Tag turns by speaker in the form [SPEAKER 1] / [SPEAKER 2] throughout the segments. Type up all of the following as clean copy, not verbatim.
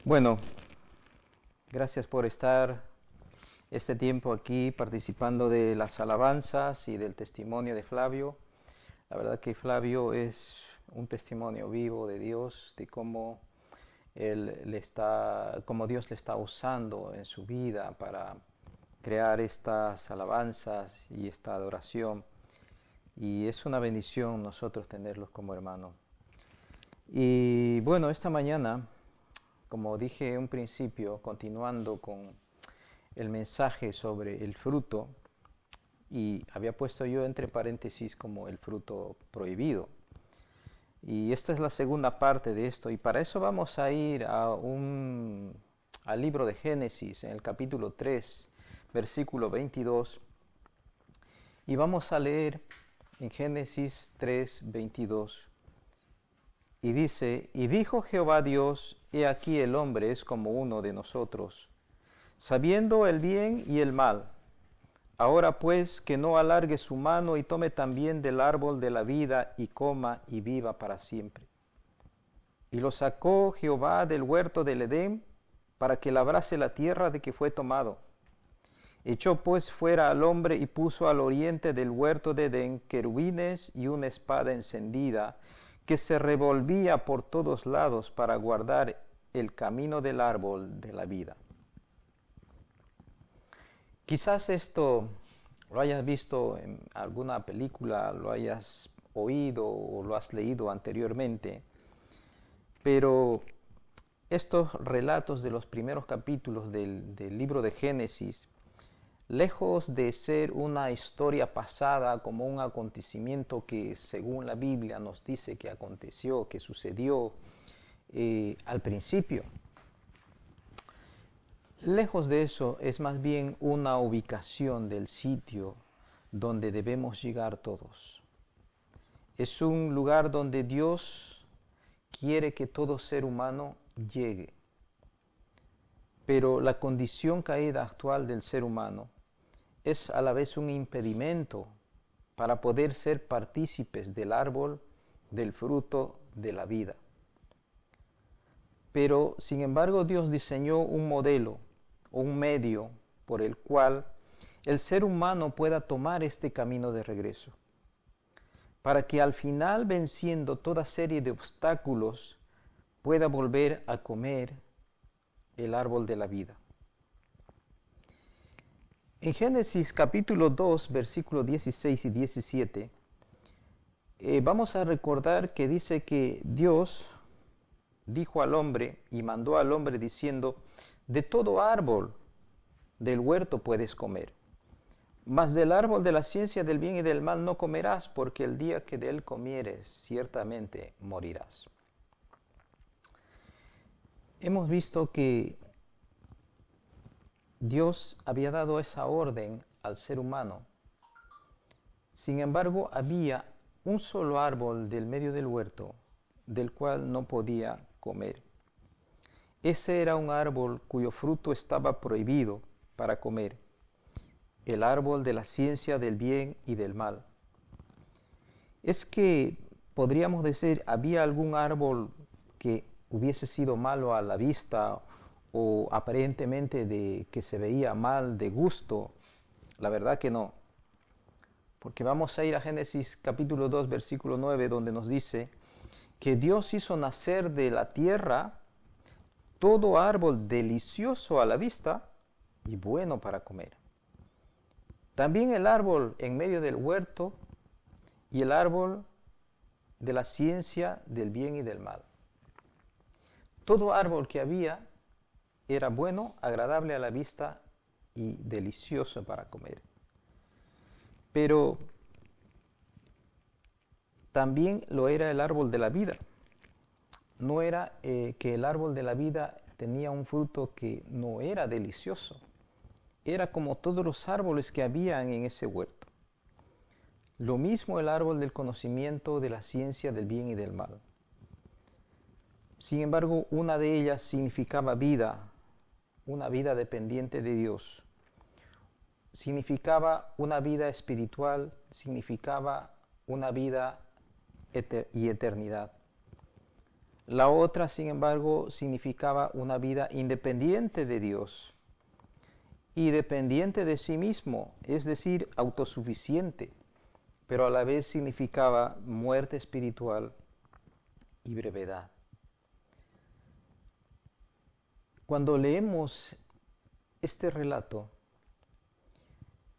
[SPEAKER 1] Bueno, gracias por estar este tiempo aquí participando de las alabanzas y del testimonio de Flavio. La verdad que Flavio es un testimonio vivo de Dios, de cómo cómo Dios le está usando en su vida para crear estas alabanzas y esta adoración. Y es una bendición nosotros tenerlos como hermanos. Y bueno, esta mañana, como dije en un principio, continuando con el mensaje sobre el fruto, y había puesto yo entre paréntesis como el fruto prohibido. Y esta es la segunda parte de esto, y para eso vamos a ir al libro de Génesis, en el capítulo 3, versículo 22, y vamos a leer en Génesis 3, 22. Y dice, y dijo Jehová Dios, he aquí el hombre es como uno de nosotros, sabiendo el bien y el mal. Ahora pues que no alargue su mano y tome también del árbol de la vida y coma y viva para siempre. Y lo sacó Jehová del huerto del Edén para que labrase la tierra de que fue tomado. Echó pues fuera al hombre y puso al oriente del huerto de Edén querubines y una espada encendida que se revolvía por todos lados para guardar el camino del árbol de la vida. Quizás esto lo hayas visto en alguna película, lo hayas oído o lo has leído anteriormente, pero estos relatos de los primeros capítulos del libro de Génesis, lejos de ser una historia pasada como un acontecimiento que según la Biblia nos dice que aconteció, que sucedió al principio, lejos de eso es más bien una ubicación del sitio donde debemos llegar todos. Es un lugar donde Dios quiere que todo ser humano llegue. Pero la condición caída actual del ser humano es a la vez un impedimento para poder ser partícipes del árbol del fruto de la vida. Pero, sin embargo, Dios diseñó un modelo o un medio por el cual el ser humano pueda tomar este camino de regreso, para que al final, venciendo toda serie de obstáculos, pueda volver a comer el árbol de la vida. En Génesis capítulo 2, versículos 16 y 17, vamos a recordar que dice que Dios dijo al hombre y mandó al hombre diciendo, de todo árbol del huerto puedes comer, mas del árbol de la ciencia del bien y del mal no comerás, porque el día que de él comieres, ciertamente morirás. Hemos visto que Dios había dado esa orden al ser humano. Sin embargo, había un solo árbol del medio del huerto del cual no podía comer. Ese era un árbol cuyo fruto estaba prohibido para comer, el árbol de la ciencia del bien y del mal. Es que, podríamos decir, había algún árbol que hubiese sido malo a la vista o aparentemente de que se veía mal de gusto. La verdad que no. Porque vamos a ir a Génesis capítulo 2, versículo 9, donde nos dice que Dios hizo nacer de la tierra todo árbol delicioso a la vista y bueno para comer. También el árbol en medio del huerto y el árbol de la ciencia del bien y del mal. Todo árbol que había era bueno, agradable a la vista y delicioso para comer. Pero también lo era el árbol de la vida. No era que el árbol de la vida tenía un fruto que no era delicioso. Era como todos los árboles que habían en ese huerto. Lo mismo el árbol del conocimiento de la ciencia del bien y del mal. Sin embargo, una de ellas significaba vida, una vida dependiente de Dios. Significaba una vida espiritual, significaba una vida y eternidad. La otra, sin embargo, significaba una vida independiente de Dios y dependiente de sí mismo, es decir, autosuficiente, pero a la vez significaba muerte espiritual y brevedad. Cuando leemos este relato,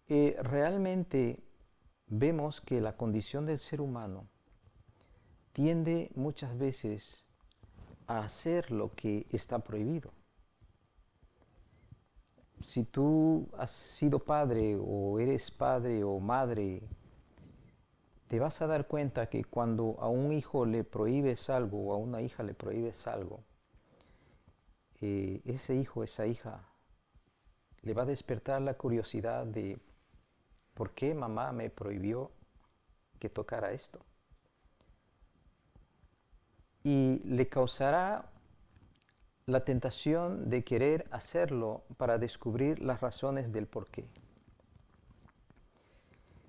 [SPEAKER 1] realmente vemos que la condición del ser humano tiende muchas veces a hacer lo que está prohibido. Si tú has sido padre o eres padre o madre, te vas a dar cuenta que cuando a un hijo le prohíbes algo o a una hija le prohíbes algo, ese hijo, esa hija, le va a despertar la curiosidad de ¿por qué mamá me prohibió que tocara esto? Y le causará la tentación de querer hacerlo para descubrir las razones del por qué.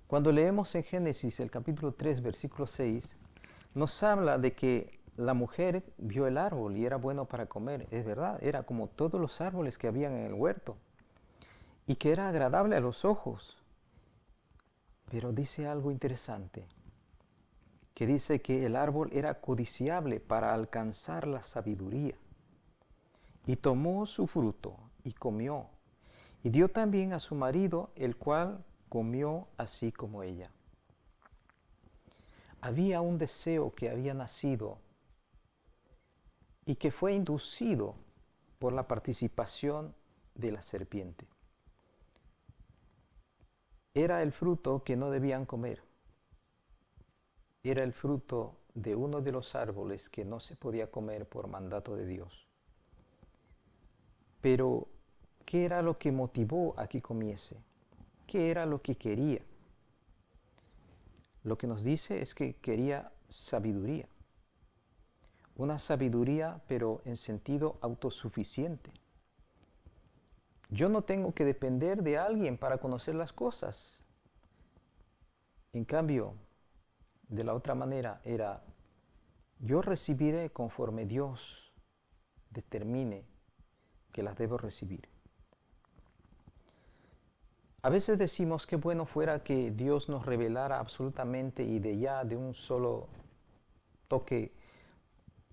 [SPEAKER 1] Cuando leemos en Génesis el capítulo 3, versículo 6, nos habla de que la mujer vio el árbol y era bueno para comer. Es verdad, era como todos los árboles que habían en el huerto y que era agradable a los ojos. Pero dice algo interesante, que dice que el árbol era codiciable para alcanzar la sabiduría. Y tomó su fruto y comió, y dio también a su marido, el cual comió así como ella. Había un deseo que había nacido y que fue inducido por la participación de la serpiente. Era el fruto que no debían comer. Era el fruto de uno de los árboles que no se podía comer por mandato de Dios. Pero, ¿qué era lo que motivó a que comiese? ¿Qué era lo que quería? Lo que nos dice es que quería sabiduría. Una sabiduría, pero en sentido autosuficiente. Yo no tengo que depender de alguien para conocer las cosas. En cambio, de la otra manera era, yo recibiré conforme Dios determine que las debo recibir. A veces decimos que bueno fuera que Dios nos revelara absolutamente y de un solo toque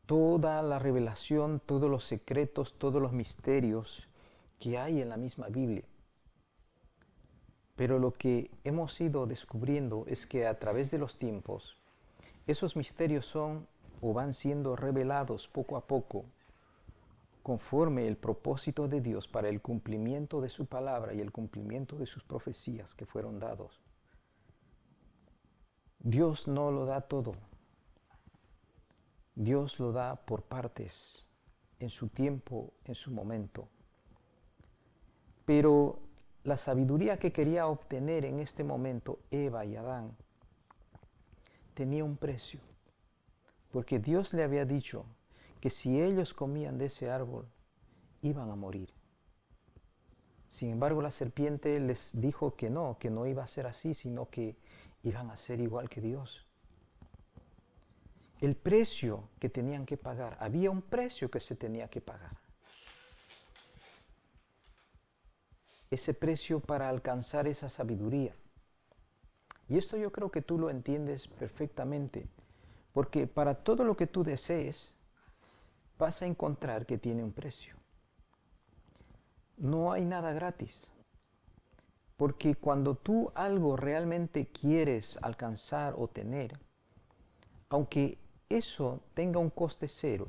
[SPEAKER 1] toda la revelación, todos los secretos, todos los misterios que hay en la misma Biblia. Pero lo que hemos ido descubriendo es que a través de los tiempos, esos misterios son o van siendo revelados poco a poco conforme el propósito de Dios para el cumplimiento de su palabra y el cumplimiento de sus profecías que fueron dados. Dios no lo da todo. Dios lo da por partes, en su tiempo, en su momento. Pero la sabiduría que quería obtener en este momento Eva y Adán tenía un precio, porque Dios le había dicho que si ellos comían de ese árbol, iban a morir. Sin embargo, la serpiente les dijo que no iba a ser así, sino que iban a ser igual que Dios. El precio que tenían que pagar, había un precio que se tenía que pagar. Ese precio para alcanzar esa sabiduría. Y esto yo creo que tú lo entiendes perfectamente, porque para todo lo que tú desees, vas a encontrar que tiene un precio. No hay nada gratis, porque cuando tú algo realmente quieres alcanzar o tener, aunque eso tenga un coste cero,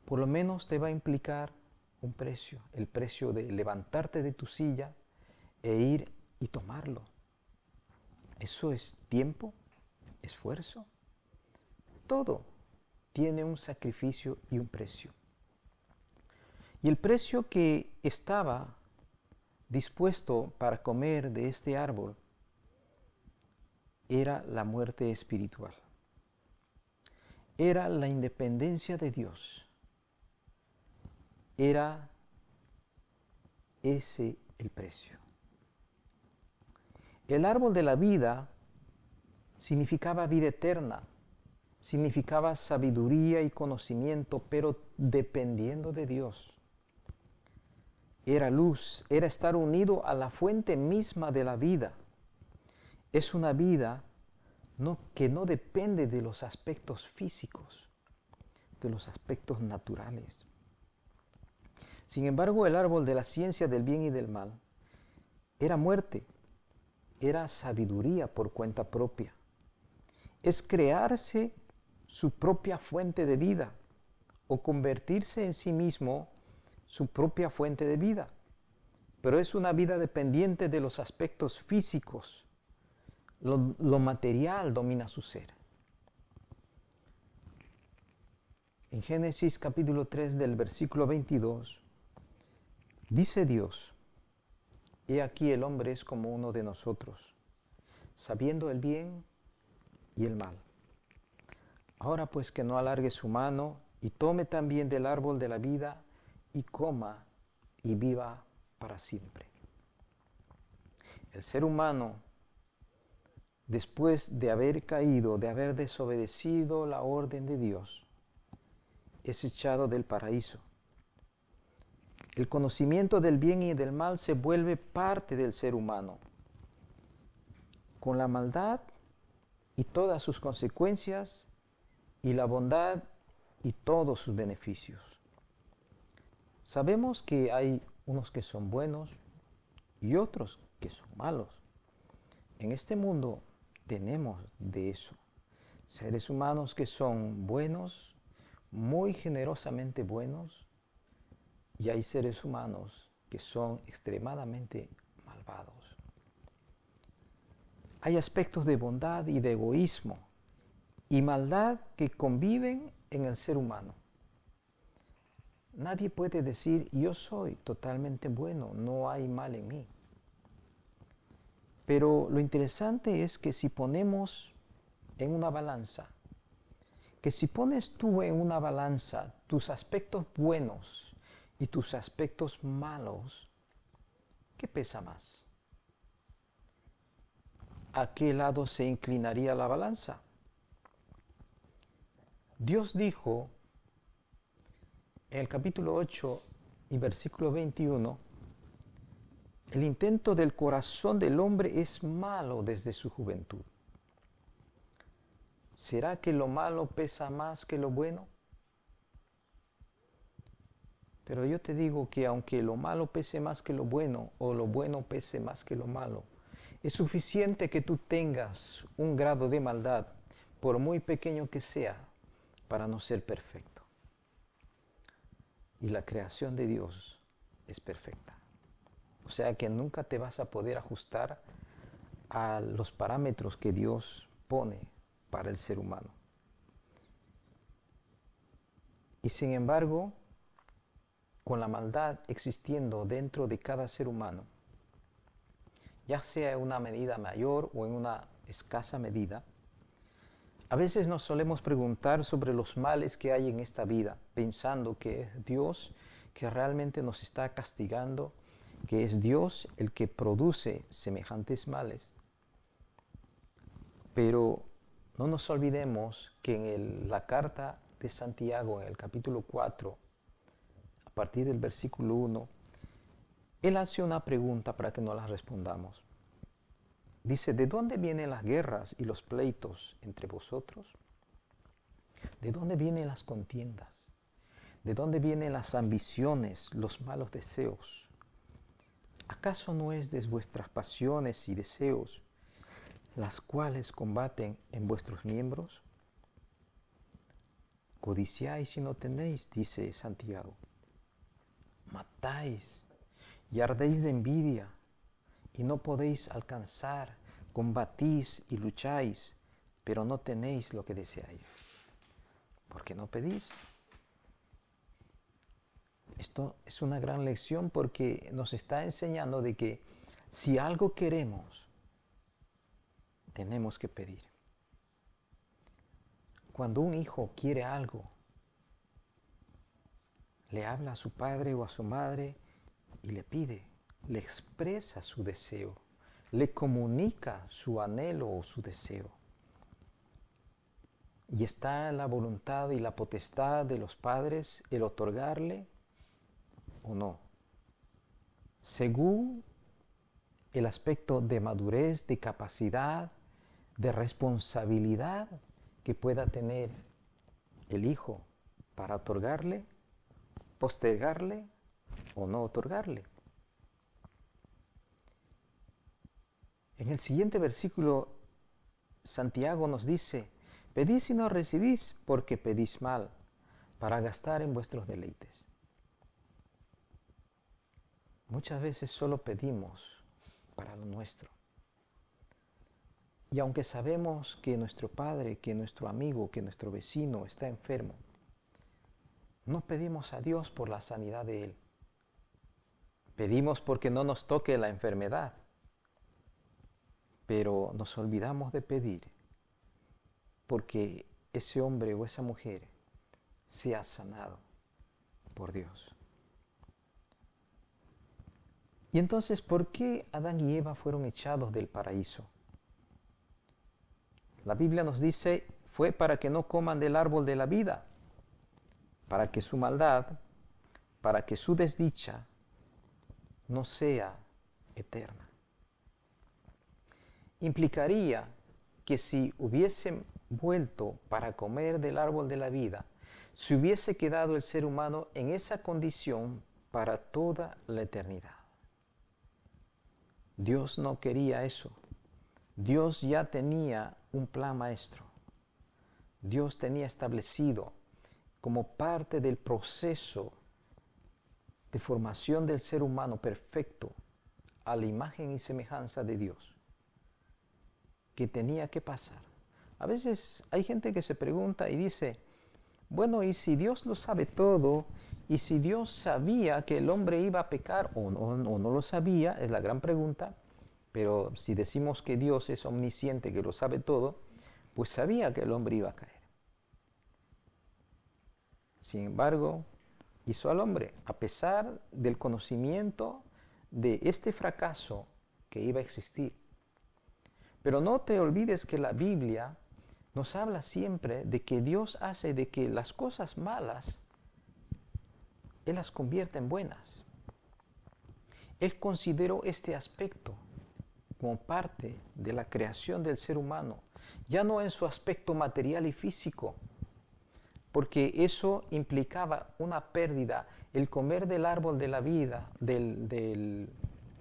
[SPEAKER 1] por lo menos te va a implicar un precio, el precio de levantarte de tu silla e ir y tomarlo. Eso es tiempo, esfuerzo, todo tiene un sacrificio y un precio. Y el precio que estaba dispuesto para comer de este árbol era la muerte espiritual. Era la independencia de Dios. Era ese el precio. El árbol de la vida significaba vida eterna, significaba sabiduría y conocimiento, pero dependiendo de Dios. Era luz, era estar unido a la fuente misma de la vida. Es una vida que no depende de los aspectos físicos, de los aspectos naturales. Sin embargo, el árbol de la ciencia del bien y del mal era muerte, era sabiduría por cuenta propia. Es crearse su propia fuente de vida o convertirse en sí mismo su propia fuente de vida. Pero es una vida dependiente de los aspectos físicos. Lo material domina su ser. En Génesis capítulo 3 del versículo 22, dice Dios: He aquí el hombre es como uno de nosotros, sabiendo el bien y el mal. Ahora pues que no alargue su mano y tome también del árbol de la vida y coma y viva para siempre. El ser humano, después de haber caído, de haber desobedecido la orden de Dios, es echado del paraíso. El conocimiento del bien y del mal se vuelve parte del ser humano, con la maldad y todas sus consecuencias, y la bondad y todos sus beneficios. Sabemos que hay unos que son buenos y otros que son malos. En este mundo tenemos de eso. Seres humanos que son buenos, muy generosamente buenos, y hay seres humanos que son extremadamente malvados. Hay aspectos de bondad y de egoísmo y maldad que conviven en el ser humano. Nadie puede decir: yo soy totalmente bueno, no hay mal en mí. Pero lo interesante es que si ponemos en una balanza, que si pones tú en una balanza tus aspectos buenos y tus aspectos malos, ¿qué pesa más? ¿A qué lado se inclinaría la balanza? Dios dijo en el capítulo 8 y versículo 21, el intento del corazón del hombre es malo desde su juventud. ¿Será que lo malo pesa más que lo bueno? Pero yo te digo que aunque lo malo pese más que lo bueno o lo bueno pese más que lo malo, es suficiente que tú tengas un grado de maldad, por muy pequeño que sea, para no ser perfecto. Y la creación de Dios es perfecta. O sea que nunca te vas a poder ajustar a los parámetros que Dios pone para el ser humano. Y sin embargo, con la maldad existiendo dentro de cada ser humano, ya sea en una medida mayor o en una escasa medida, a veces nos solemos preguntar sobre los males que hay en esta vida, pensando que es Dios que realmente nos está castigando, que es Dios el que produce semejantes males. Pero no nos olvidemos que en la carta de Santiago, en el capítulo 4, a partir del versículo 1, él hace una pregunta para que nos la respondamos. Dice: ¿de dónde vienen las guerras y los pleitos entre vosotros? ¿De dónde vienen las contiendas? ¿De dónde vienen las ambiciones, los malos deseos? ¿Acaso no es de vuestras pasiones y deseos las cuales combaten en vuestros miembros? Codiciáis y no tenéis, dice Santiago. Matáis y ardéis de envidia y no podéis alcanzar. Combatís y lucháis, pero no tenéis lo que deseáis, porque no pedís. Esto es una gran lección porque nos está enseñando de que si algo queremos, tenemos que pedir. Cuando un hijo quiere algo, le habla a su padre o a su madre y le pide, le expresa su deseo, le comunica su anhelo o su deseo. Y está en la voluntad y la potestad de los padres el otorgarle o no, según el aspecto de madurez, de capacidad, de responsabilidad que pueda tener el hijo para otorgarle, postergarle o no otorgarle. En el siguiente versículo, Santiago nos dice, pedís y no recibís porque pedís mal, para gastar en vuestros deleites. Muchas veces solo pedimos para lo nuestro. Y aunque sabemos que nuestro padre, que nuestro amigo, que nuestro vecino está enfermo, no pedimos a Dios por la sanidad de él. Pedimos porque no nos toque la enfermedad, pero nos olvidamos de pedir porque ese hombre o esa mujer sea sanado por Dios. Y entonces, ¿por qué Adán y Eva fueron echados del paraíso? La Biblia nos dice, fue para que no coman del árbol de la vida, para que su maldad, para que su desdicha no sea eterna. Implicaría que si hubiesen vuelto para comer del árbol de la vida, se hubiese quedado el ser humano en esa condición para toda la eternidad. Dios no quería eso. Dios ya tenía un plan maestro. Dios tenía establecido como parte del proceso de formación del ser humano perfecto a la imagen y semejanza de Dios, que tenía que pasar. A veces hay gente que se pregunta y dice, bueno, ¿y si Dios lo sabe todo? ¿Y si Dios sabía que el hombre iba a pecar o no lo sabía? Es la gran pregunta. Pero si decimos que Dios es omnisciente, que lo sabe todo, pues sabía que el hombre iba a caer. Sin embargo, hizo al hombre, a pesar del conocimiento de este fracaso que iba a existir. Pero no te olvides que la Biblia nos habla siempre de que Dios hace de que las cosas malas, Él las convierte en buenas. Él consideró este aspecto como parte de la creación del ser humano, ya no en su aspecto material y físico, porque eso implicaba una pérdida. El comer del árbol de la vida, del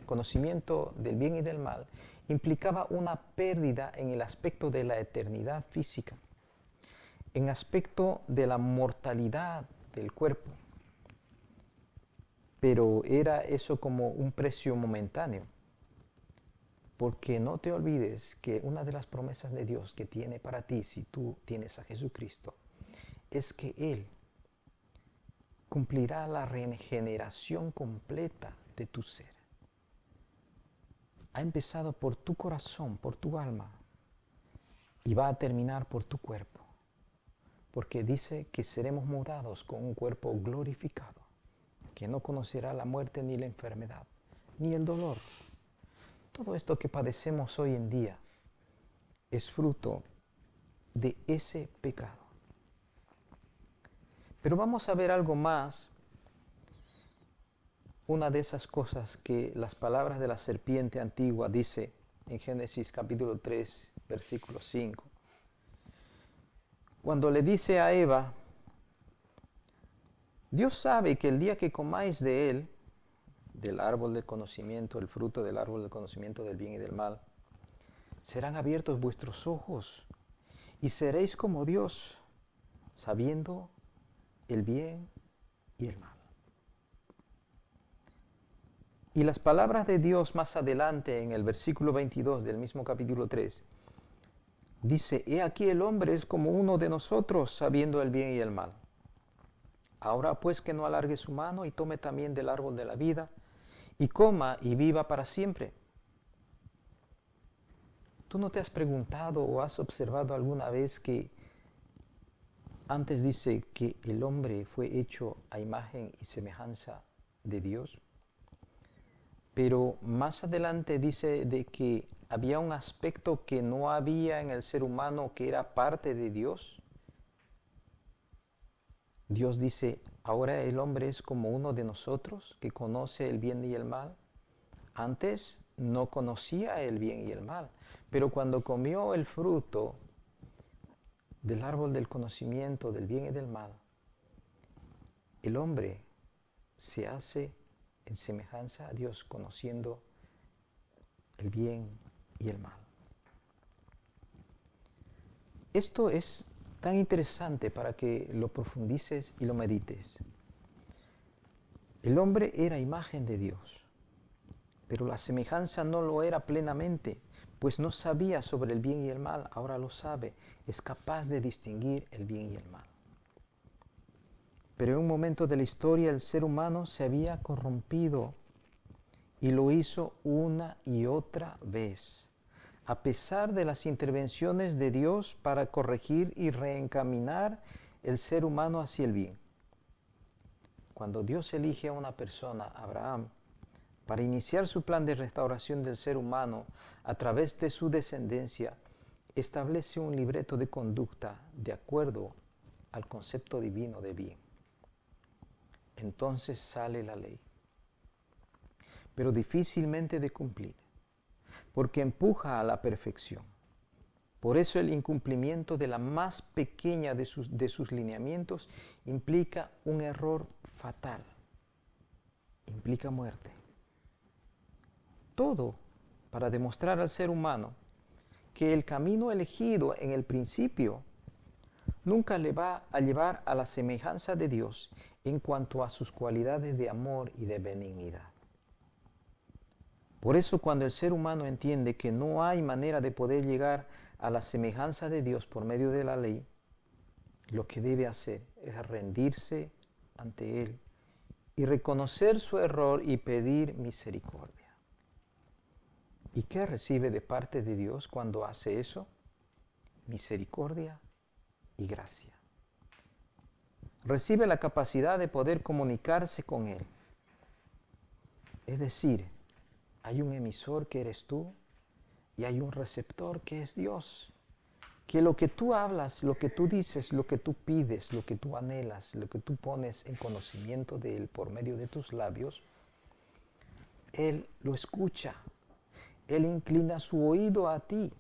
[SPEAKER 1] conocimiento del bien y del mal, implicaba una pérdida en el aspecto de la eternidad física, en aspecto de la mortalidad del cuerpo. Pero era eso como un precio momentáneo. Porque no te olvides que una de las promesas de Dios que tiene para ti, si tú tienes a Jesucristo, es que Él cumplirá la regeneración completa de tu ser. Ha empezado por tu corazón, por tu alma, y va a terminar por tu cuerpo. Porque dice que seremos mudados con un cuerpo glorificado, que no conocerá la muerte ni la enfermedad, ni el dolor. Todo esto que padecemos hoy en día es fruto de ese pecado. Pero vamos a ver algo más. Una de esas cosas que las palabras de la serpiente antigua dice en Génesis capítulo 3, versículo 5. Cuando le dice a Eva, Dios sabe que el día que comáis de él, del árbol del conocimiento, el fruto del árbol del conocimiento del bien y del mal, serán abiertos vuestros ojos y seréis como Dios, sabiendo el bien y el mal. Y las palabras de Dios más adelante en el versículo 22 del mismo capítulo 3, dice, he aquí el hombre es como uno de nosotros, sabiendo el bien y el mal. Ahora pues que no alargue su mano y tome también del árbol de la vida, y coma y viva para siempre. ¿Tú no te has preguntado o has observado alguna vez que antes dice que el hombre fue hecho a imagen y semejanza de Dios? Pero más adelante dice de que había un aspecto que no había en el ser humano que era parte de Dios, Dios dice, ahora el hombre es como uno de nosotros que conoce el bien y el mal. Antes no conocía el bien y el mal, pero cuando comió el fruto del árbol del conocimiento del bien y del mal, el hombre se hace en semejanza a Dios, conociendo el bien y el mal. Esto es tan interesante para que lo profundices y lo medites. El hombre era imagen de Dios, pero la semejanza no lo era plenamente, pues no sabía sobre el bien y el mal, ahora lo sabe, es capaz de distinguir el bien y el mal. Pero en un momento de la historia el ser humano se había corrompido y lo hizo una y otra vez, a pesar de las intervenciones de Dios para corregir y reencaminar el ser humano hacia el bien. Cuando Dios elige a una persona, Abraham, para iniciar su plan de restauración del ser humano a través de su descendencia, establece un libreto de conducta de acuerdo al concepto divino de bien. Entonces sale la ley, pero difícilmente de cumplir, porque empuja a la perfección. Por eso el incumplimiento de la más pequeña de sus lineamientos implica un error fatal, implica muerte. Todo para demostrar al ser humano que el camino elegido en el principio nunca le va a llevar a la semejanza de Dios en cuanto a sus cualidades de amor y de benignidad. Por eso cuando el ser humano entiende que no hay manera de poder llegar a la semejanza de Dios por medio de la ley, lo que debe hacer es rendirse ante Él y reconocer su error y pedir misericordia. ¿Y qué recibe de parte de Dios cuando hace eso? Misericordia y gracia. Recibe la capacidad de poder comunicarse con Él. Es decir, hay un emisor que eres tú y hay un receptor que es Dios. Que lo que tú hablas, lo que tú dices, lo que tú pides, lo que tú anhelas, lo que tú pones en conocimiento de Él por medio de tus labios, Él lo escucha. Él inclina su oído a ti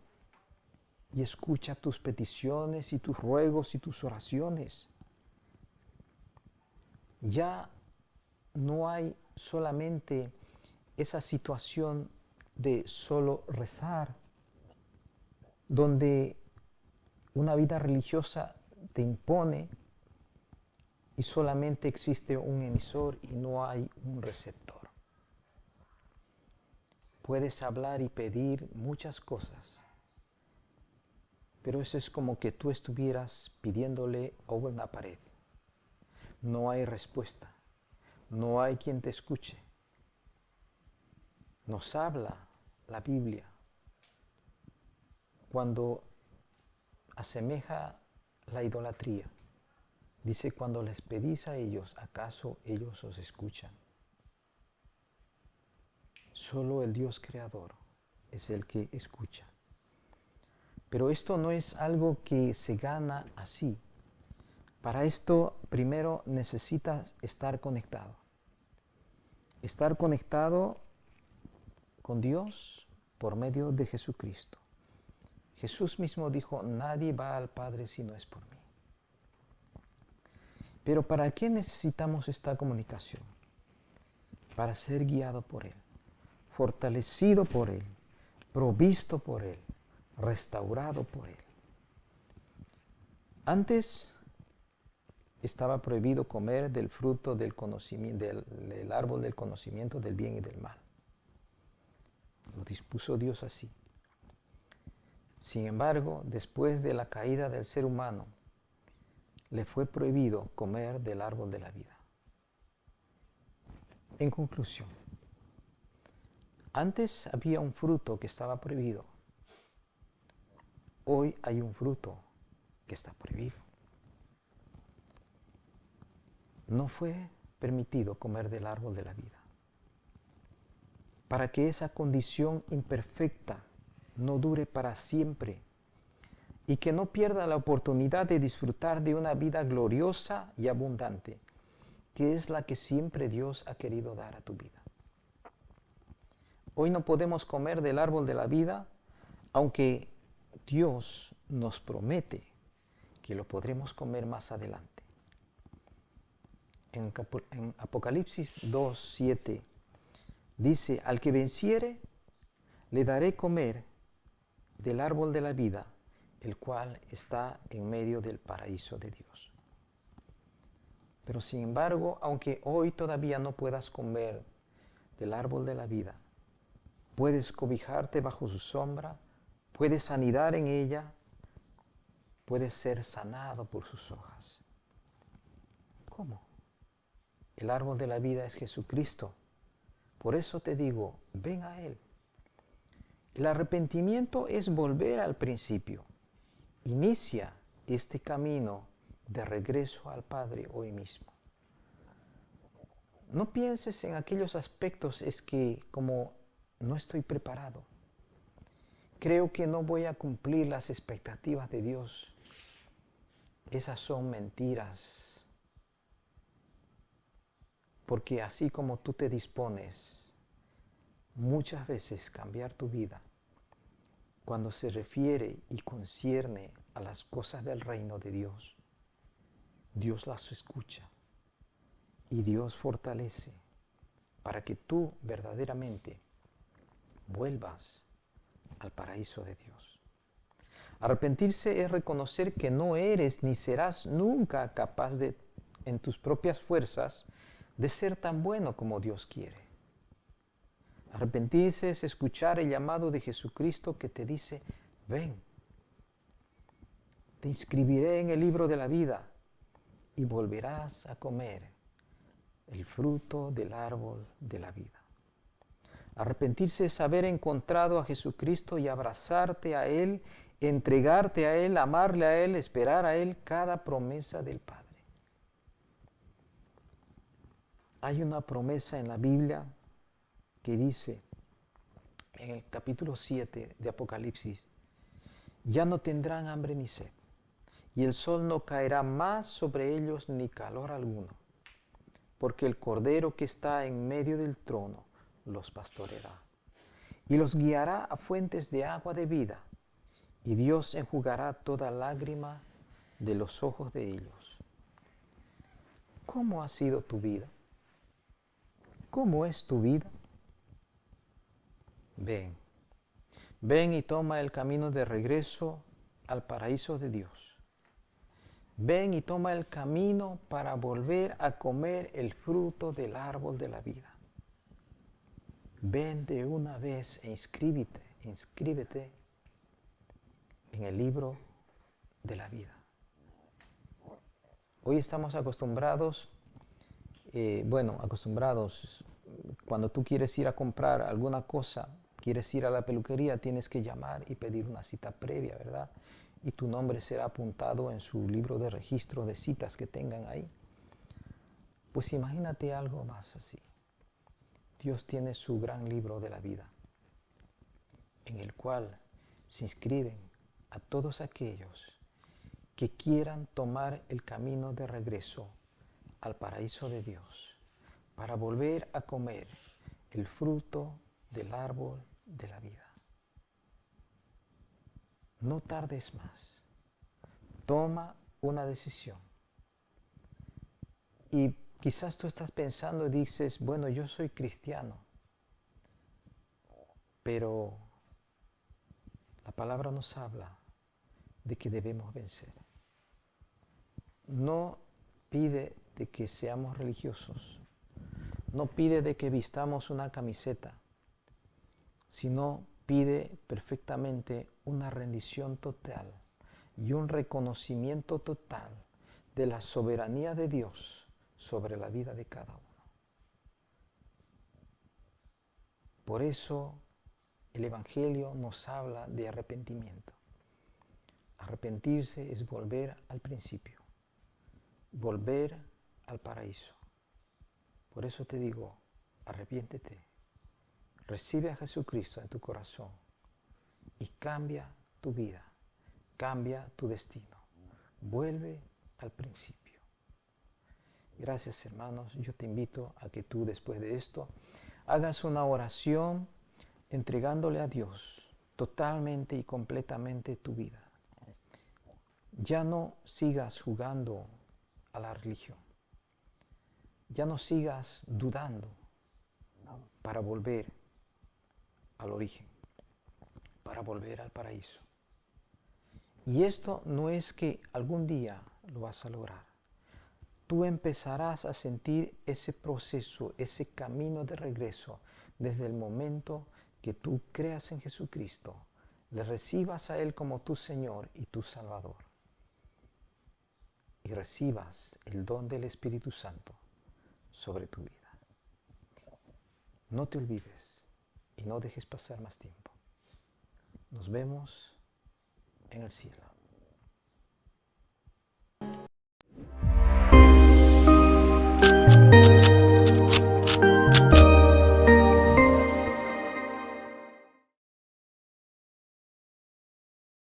[SPEAKER 1] y escucha tus peticiones y tus ruegos y tus oraciones. Ya no hay solamente esa situación de solo rezar, donde una vida religiosa te impone y solamente existe un emisor y no hay un receptor. Puedes hablar y pedir muchas cosas, pero eso es como que tú estuvieras pidiéndole a una pared. No hay respuesta, no hay quien te escuche. Nos habla la Biblia cuando asemeja la idolatría. Dice, cuando les pedís a ellos, ¿acaso ellos os escuchan? Solo el Dios creador es el que escucha. Pero esto no es algo que se gana así. Para esto primero necesitas estar conectado. Estar conectado con Dios por medio de Jesucristo. Jesús mismo dijo, nadie va al Padre si no es por mí. Pero ¿para qué necesitamos esta comunicación? Para ser guiado por Él, fortalecido por Él, provisto por Él, restaurado por Él. Antes estaba prohibido comer del fruto del conocimiento, del árbol del conocimiento del bien y del mal. Lo dispuso Dios así. Sin embargo, después de la caída del ser humano, le fue prohibido comer del árbol de la vida. En conclusión, antes había un fruto que estaba prohibido. Hoy hay un fruto que está prohibido. No fue permitido comer del árbol de la vida. Para que esa condición imperfecta no dure para siempre y que no pierda la oportunidad de disfrutar de una vida gloriosa y abundante, que es la que siempre Dios ha querido dar a tu vida. Hoy no podemos comer del árbol de la vida, aunque Dios nos promete que lo podremos comer más adelante. En Apocalipsis 2:7 dice: al que venciere, le daré comer del árbol de la vida, el cual está en medio del paraíso de Dios. Pero sin embargo, aunque hoy todavía no puedas comer del árbol de la vida, puedes cobijarte bajo su sombra, puedes anidar en ella, puedes ser sanado por sus hojas. ¿Cómo? El árbol de la vida es Jesucristo. Por eso te digo, ven a Él. El arrepentimiento es volver al principio. Inicia este camino de regreso al Padre hoy mismo. No pienses en aquellos aspectos, es que como no estoy preparado, creo que no voy a cumplir las expectativas de Dios. Esas son mentiras. Porque así como tú te dispones muchas veces cambiar tu vida, cuando se refiere y concierne a las cosas del reino de Dios, Dios las escucha y Dios fortalece para que tú verdaderamente vuelvas al paraíso de Dios. Arrepentirse es reconocer que no eres ni serás nunca capaz de, en tus propias fuerzas, de ser tan bueno como Dios quiere. Arrepentirse es escuchar el llamado de Jesucristo que te dice: ven, te inscribiré en el libro de la vida y volverás a comer el fruto del árbol de la vida. Arrepentirse es haber encontrado a Jesucristo y abrazarte a Él, entregarte a Él, amarle a Él, esperar a Él cada promesa del Padre. Hay una promesa en la Biblia que dice, en el capítulo 7 de Apocalipsis: ya no tendrán hambre ni sed, y el sol no caerá más sobre ellos ni calor alguno, porque el Cordero que está en medio del trono los pastoreará, y los guiará a fuentes de agua de vida, y Dios enjugará toda lágrima de los ojos de ellos. ¿Cómo ha sido tu vida? ¿Cómo es tu vida? Ven, ven y toma el camino de regreso al paraíso de Dios. Ven y toma el camino para volver a comer el fruto del árbol de la vida. Ven de una vez e inscríbete en el libro de la vida. Hoy estamos acostumbrados, cuando tú quieres ir a comprar alguna cosa, quieres ir a la peluquería, tienes que llamar y pedir una cita previa, ¿verdad? Y tu nombre será apuntado en su libro de registro de citas que tengan ahí. Pues imagínate algo más así. Dios tiene su gran libro de la vida, en el cual se inscriben a todos aquellos que quieran tomar el camino de regreso al paraíso de Dios, para volver a comer el fruto del árbol de la vida. No tardes más. Toma una decisión. Y quizás tú estás pensando y dices, bueno, yo soy cristiano, pero la palabra nos habla de que debemos vencer. No pide de que seamos religiosos, no pide de que vistamos una camiseta, sino pide perfectamente una rendición total y un reconocimiento total de la soberanía de Dios sobre la vida de cada uno. Por eso el Evangelio nos habla de arrepentimiento. Arrepentirse es volver al principio, volver al paraíso. Por eso te digo, arrepiéntete, recibe a Jesucristo en tu corazón y cambia tu vida. cambia tu destino. Vuelve al principio. Gracias, hermanos. Yo te invito a que tú, después de esto, hagas una oración entregándole a Dios totalmente y completamente tu vida. Ya no sigas jugando a la religión. Ya no sigas dudando para volver al origen, para volver al paraíso. Y esto no es que algún día lo vas a lograr. Tú empezarás a sentir ese proceso, ese camino de regreso desde el momento que tú creas en Jesucristo, le recibas a Él como tu Señor y tu Salvador, y recibas el don del Espíritu Santo sobre tu vida. No te olvides y no dejes pasar más tiempo. Nos vemos en el cielo.